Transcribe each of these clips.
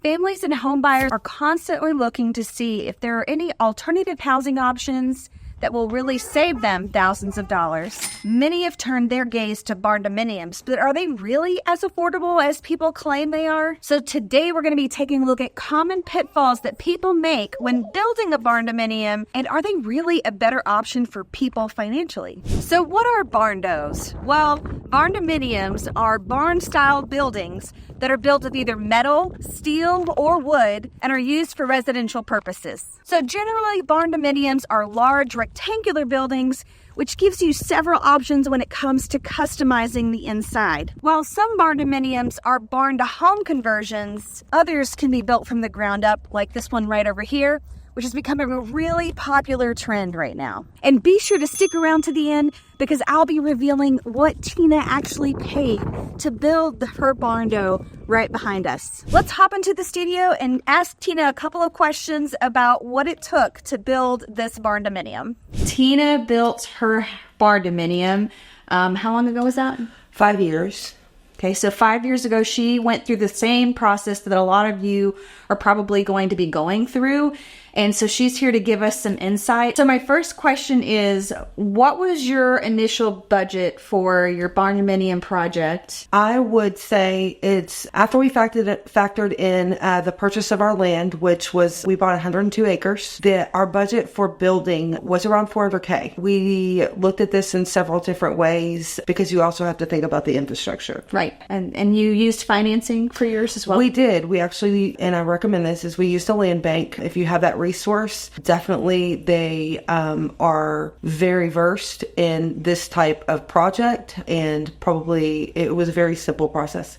Families and home buyers are constantly looking to see if there are any alternative housing options that will really save them thousands of dollars. Many have turned their gaze to Barndominiums, but are they really as affordable as people claim they are? So today we're going to be taking a look at common pitfalls that people make when building a Barndominium, and are they really a better option for people financially? So what are Barndos? Well, Barndominiums are barn-style buildings that are built of either metal, steel, or wood and are used for residential purposes. So generally, Barndominiums are large rectangular buildings, which gives you several options when it comes to customizing the inside. While some Barndominiums are barn-to-home conversions, others can be built from the ground up, like this one right over here, which is becoming a really popular trend right now. And be sure to stick around to the end because I'll be revealing what Tina actually paid to build her Barndo right behind us. Let's hop into the studio and ask Tina a couple of questions about what it took to build this Barndominium. Tina built her Barndominium. How long ago was that? 5 years. Okay, so 5 years ago, she went through the same process that a lot of you are probably going to be going through. And so she's here to give us some insight. So my first question is, what was your initial budget for your Barndominium project? I would say it's after we factored in the purchase of our land, which was, we bought 102 acres, that our budget for building was around $400K. We looked at this in several different ways because you also have to think about the infrastructure. Right. And you used financing for yours as well? We did. We actually, and I recommend this, is we used a land bank. If you have that resource, definitely they are very versed in this type of project, and probably it was a very simple process.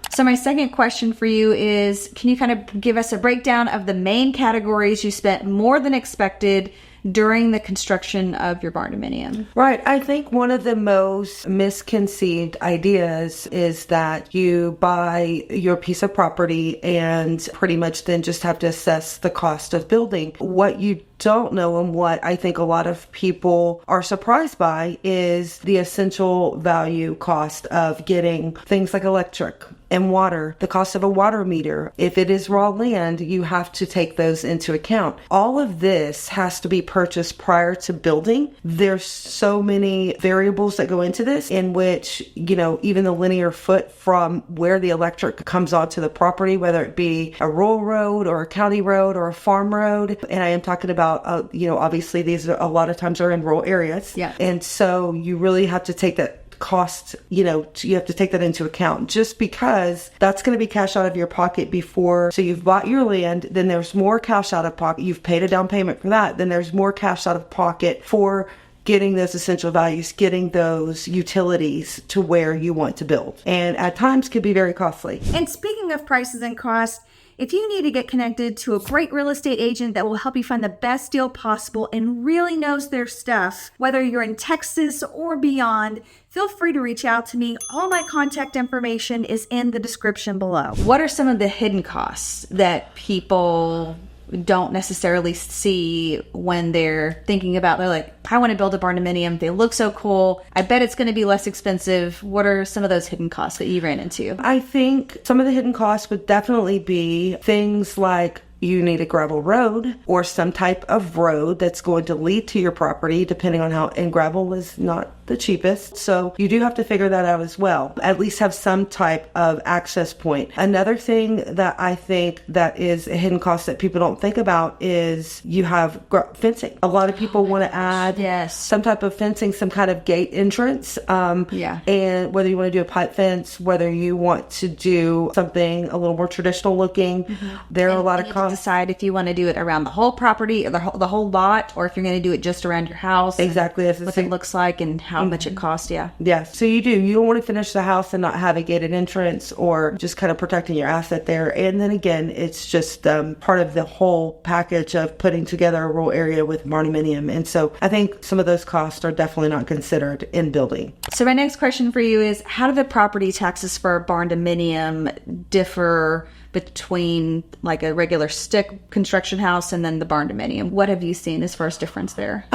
So my second question for you is, can you kind of give us a breakdown of the main categories you spent more than expected during the construction of your Barndominium? Right. I think one of the most misconceived ideas is that you buy your piece of property and pretty much then just have to assess the cost of building. What you don't know, and what I think a lot of people are surprised by, is the essential value cost of getting things like electric and water, the cost of a water meter. If it is raw land, you have to take those into account. All of this has to be purchased prior to building. There's so many variables that go into this, in which, you know, even the linear foot from where the electric comes onto the property, whether it be a rural road or a county road or a farm road. And I am talking about, obviously these are, a lot of times are in rural areas. Yeah. And so you really have to take that cost, you have to take that into account, just because that's going to be cash out of your pocket before. So you've bought your land, then there's more cash out of pocket. You've paid a down payment for that. Then there's more cash out of pocket for getting those essential values, getting those utilities to where you want to build. And at times can be very costly. And speaking of prices and costs, if you need to get connected to a great real estate agent that will help you find the best deal possible and really knows their stuff, whether you're in Texas or beyond, feel free to reach out to me. All my contact information is in the description below. What are some of the hidden costs that people don't necessarily see when they're thinking about, they're like, I want to build a Barndominium. They look so cool. I bet it's going to be less expensive. What are some of those hidden costs that you ran into? I think some of the hidden costs would definitely be things like you need a gravel road or some type of road that's going to lead to your property, depending on how, and gravel is not the cheapest. So you do have to figure that out as well. At least have some type of access point. Another thing that I think that is a hidden cost that people don't think about is you have fencing. A lot of people want to add some type of fencing, some kind of gate entrance. And whether you want to do a pipe fence, whether you want to do something a little more traditional looking, there are a lot of costs. Decide if you want to do it around the whole property or the whole lot, or if you're going to do it just around your house. Exactly. What it looks like and how much it costs. Yeah. So you don't want to finish the house and not have a gated entrance, or just kind of protecting your asset there. And then again, it's just part of the whole package of putting together a rural area with Barndominium. And so I think some of those costs are definitely not considered in building. So my next question for you is, how do the property taxes for a Barndominium differ between like a regular stick construction house and then the Barndominium? What have you seen as far as difference there?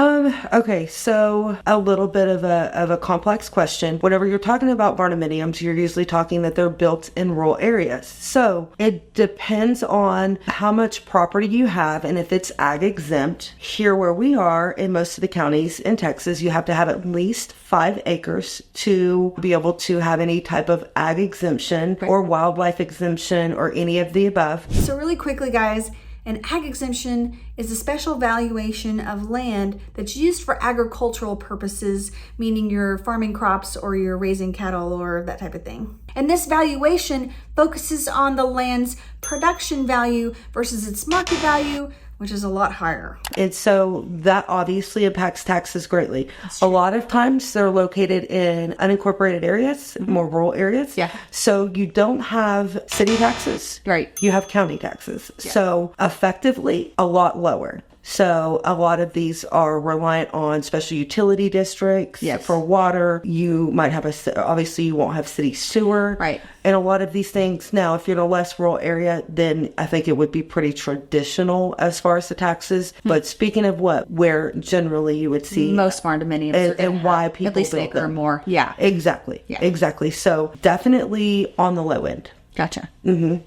Okay, so a little bit of a complex question. Whenever you're talking about barndominiums, you're usually talking that they're built in rural areas. So it depends on how much property you have and if it's ag exempt. Here where we are in most of the counties in Texas, you have to have at least 5 acres to be able to have any type of ag exemption or wildlife exemption or any of the above. So really quickly, guys, an ag exemption is a special valuation of land that's used for agricultural purposes, meaning you're farming crops or you're raising cattle or that type of thing. And this valuation focuses on the land's production value versus its market value, which is a lot higher. And so that obviously impacts taxes greatly. A lot of times they're located in unincorporated areas, more rural areas. Yeah. So you don't have city taxes. Right. You have county taxes. Yeah. So effectively a lot lower. So a lot of these are reliant on special utility districts for water. You might have obviously you won't have city sewer. Right. And a lot of these things now, if you're in a less rural area, then I think it would be pretty traditional as far as the taxes. But speaking of where generally you would see most barndominiums and why people at least build acre or them. more. Yeah. Exactly. Yeah. Exactly. So definitely on the low end. Gotcha.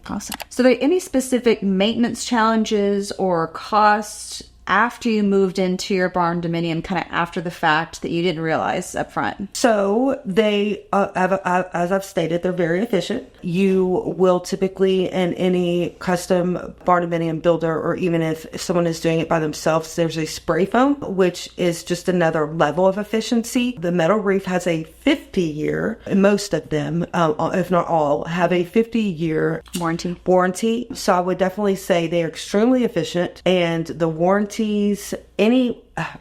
Awesome. So, are there any specific maintenance challenges or costs after you moved into your barndominium, kind of after the fact, that you didn't realize up front? So they, as I've stated, they're very efficient. You will typically, in any custom barndominium builder, or even if someone is doing it by themselves, there's a spray foam, which is just another level of efficiency. The metal roof has a 50-year, most of them, if not all, have a 50-year warranty. So I would definitely say they are extremely efficient, and the warranties,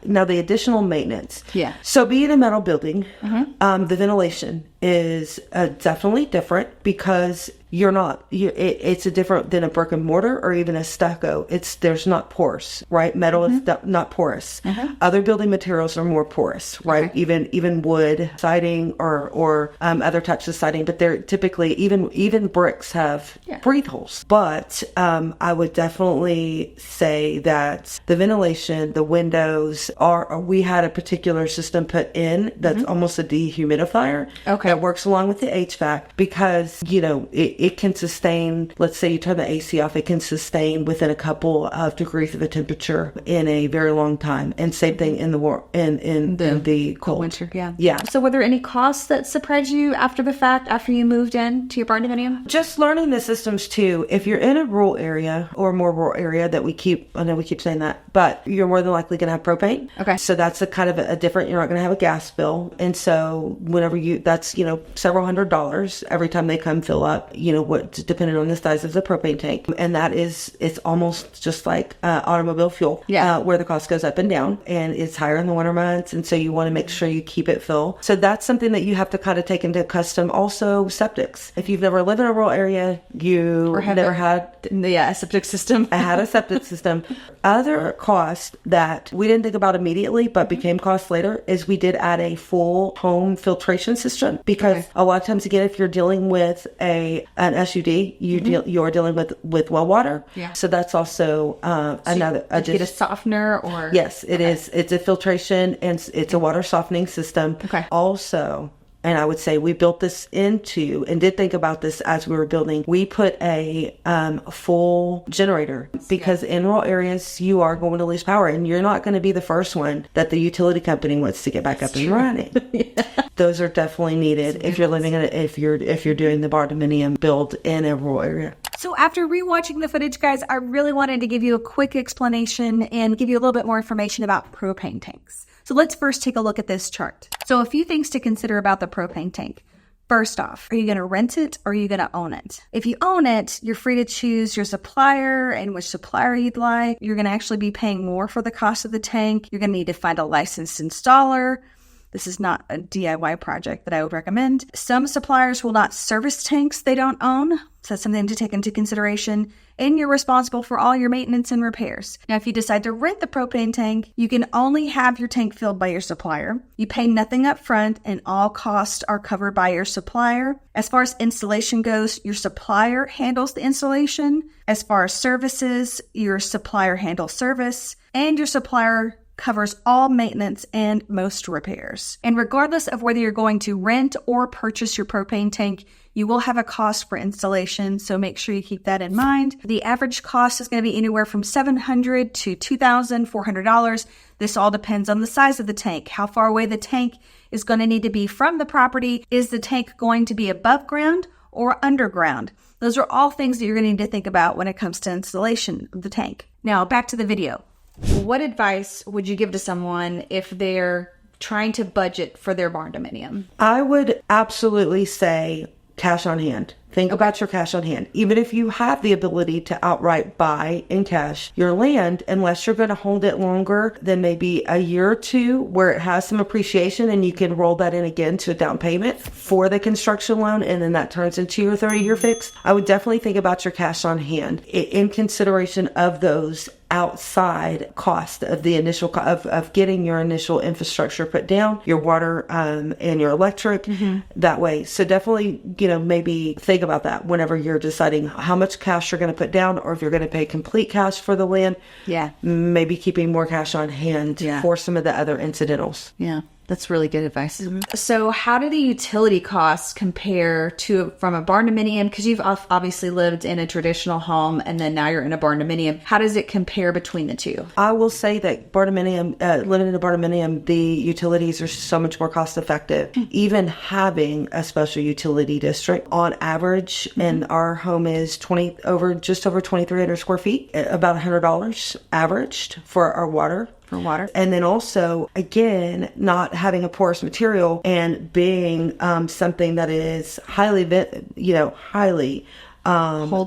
now the additional maintenance. Yeah. So being a metal building, the ventilation is definitely different because it's a different than a brick and mortar or even a stucco. There's not porous, right? Metal is not porous. Other building materials are more porous, right? Even wood siding or other types of siding, but they're typically even bricks have breathe holes. But I would definitely say that the ventilation, the windows we had a particular system put in that's almost a dehumidifier that works along with the HVAC because it can sustain, let's say you turn the AC off, it can sustain within a couple of degrees of a temperature in a very long time. And same thing in the cold winter. Yeah. So were there any costs that surprised you after the fact, after you moved in to your barndominium? Just learning the systems too. If you're in a rural area or more rural area I know we keep saying that, but you're more than likely going to have propane. Okay. So that's a kind of a different, you're not going to have a gas bill. And so whenever that's, several $100s every time they come fill up, depending on the size of the propane tank. And it's almost just like automobile fuel, where the cost goes up and down, and it's higher in the winter months. And so you want to make sure you keep it full. So that's something that you have to kind of take into custom. Also septics. If you've never lived in a rural area, a septic system. I had a septic system. Other cost that we didn't think about immediately, but became cost later, is we did add a full home filtration system because a lot of times, again, if you're dealing with an SUD, you're dealing with well water. Yeah. So that's also another. Did you get a softener or? Yes, it is. It's a filtration and it's a water softening system. Okay. Also, and I would say we built this into and did think about this as we were building. We put a full generator because in rural areas you are going to lose power, and you're not going to be the first one that the utility company wants to get back up and running. Those are definitely needed if you're living if you're doing the barndominium build in a rural area. So after rewatching the footage, guys, I really wanted to give you a quick explanation and give you a little bit more information about propane tanks. So let's first take a look at this chart. So a few things to consider about the propane tank. First off, are you going to rent it or are you going to own it? If you own it, you're free to choose your supplier and which supplier you'd like. You're going to actually be paying more for the cost of the tank. You're going to need to find a licensed installer. This is not a DIY project that I would recommend. Some suppliers will not service tanks they don't own. So that's something to take into consideration. And you're responsible for all your maintenance and repairs. Now, if you decide to rent the propane tank, you can only have your tank filled by your supplier. You pay nothing up front and all costs are covered by your supplier. As far as installation goes, your supplier handles the installation. As far as services, your supplier handles service, and your supplier covers all maintenance and most repairs. And regardless of whether you're going to rent or purchase your propane tank, you will have a cost for installation, so make sure you keep that in mind. The average cost is going to be anywhere from $700 to $2,400. This all depends on the size of the tank, how far away the tank is going to need to be from the property. Is the tank going to be above ground or underground? Those are all things that you're going to need to think about when it comes to installation of the tank. Now, back to the video. What advice would you give to someone if they're trying to budget for their barndominium? I would absolutely say cash on hand. Think about your cash on hand. Even if you have the ability to outright buy in cash your land, unless you're going to hold it longer than maybe a year or two where it has some appreciation and you can roll that in again to a down payment for the construction loan, and then that turns into your 30-year fix, I would definitely think about your cash on hand in consideration of those outside cost of the initial of getting your initial infrastructure put down, your water and your electric that way. So definitely, maybe think about that whenever you're deciding how much cash you're going to put down, or if you're going to pay complete cash for the land. Yeah, maybe keeping more cash on hand for some of the other incidentals. Yeah. That's really good advice. So how do the utility costs compare from a barndominium? Because you've obviously lived in a traditional home and then now you're in a barndominium. How does it compare between the two? I will say that living in a barndominium, the utilities are so much more cost effective. Even having a special utility district on average, and our home is just over 2,300 square feet, about $100 averaged for our water. And then also, again, not having a porous material and being something that is highly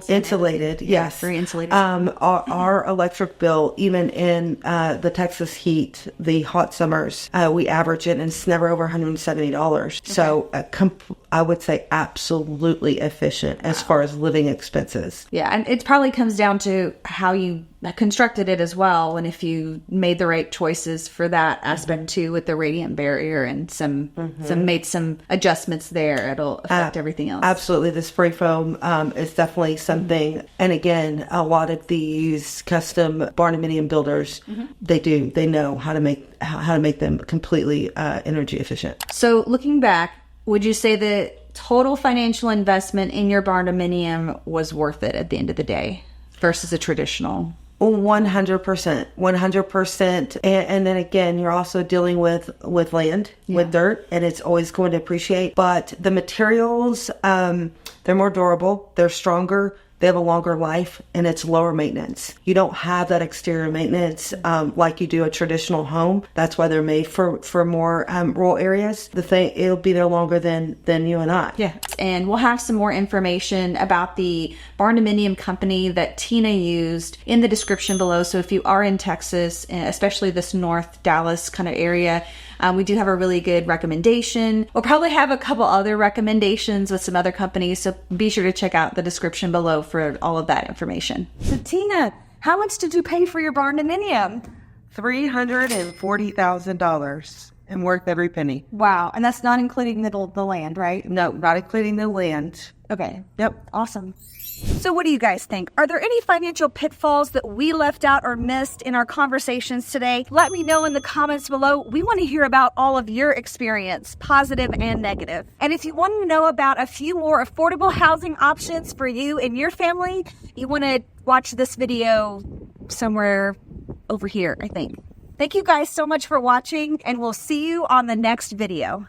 insulated. Yes, very insulated. Our electric bill, even in the Texas heat, the hot summers, we average it, and it's never over $170. Okay. So I would say absolutely efficient as far as living expenses. Yeah, and it probably comes down to how you constructed it as well, and if you made the right choices for that aspect too, with the radiant barrier and made some adjustments there, it'll affect everything else. Absolutely, the spray foam is definitely something. And again, a lot of these custom barndominium builders, they know how to make them completely energy efficient. So looking back, would you say the total financial investment in your barndominium was worth it at the end of the day versus a traditional? 100%. And then again, you're also dealing with land, with dirt, and it's always going to appreciate. But the materials, they're more durable, they're stronger, they have a longer life, and it's lower maintenance. You don't have that exterior maintenance like you do a traditional home. That's why they're made for more rural areas. It'll be there longer than you and I. Yeah. And we'll have some more information about the Barndominium company that Tina used in the description below. So if you are in Texas, especially this North Dallas kind of area, we do have a really good recommendation. We'll probably have a couple other recommendations with some other companies, so be sure to check out the description below for all of that information. So Tina, how much did you pay for your barndominium? $340,000, and worth every penny. Wow, and that's not including the land, right? No, not including the land. Okay. Yep. Awesome. So what do you guys think? Are there any financial pitfalls that we left out or missed in our conversations today? Let me know in the comments below. We want to hear about all of your experience, positive and negative. And if you want to know about a few more affordable housing options for you and your family, you want to watch this video somewhere over here, I think. Thank you guys so much for watching, and we'll see you on the next video.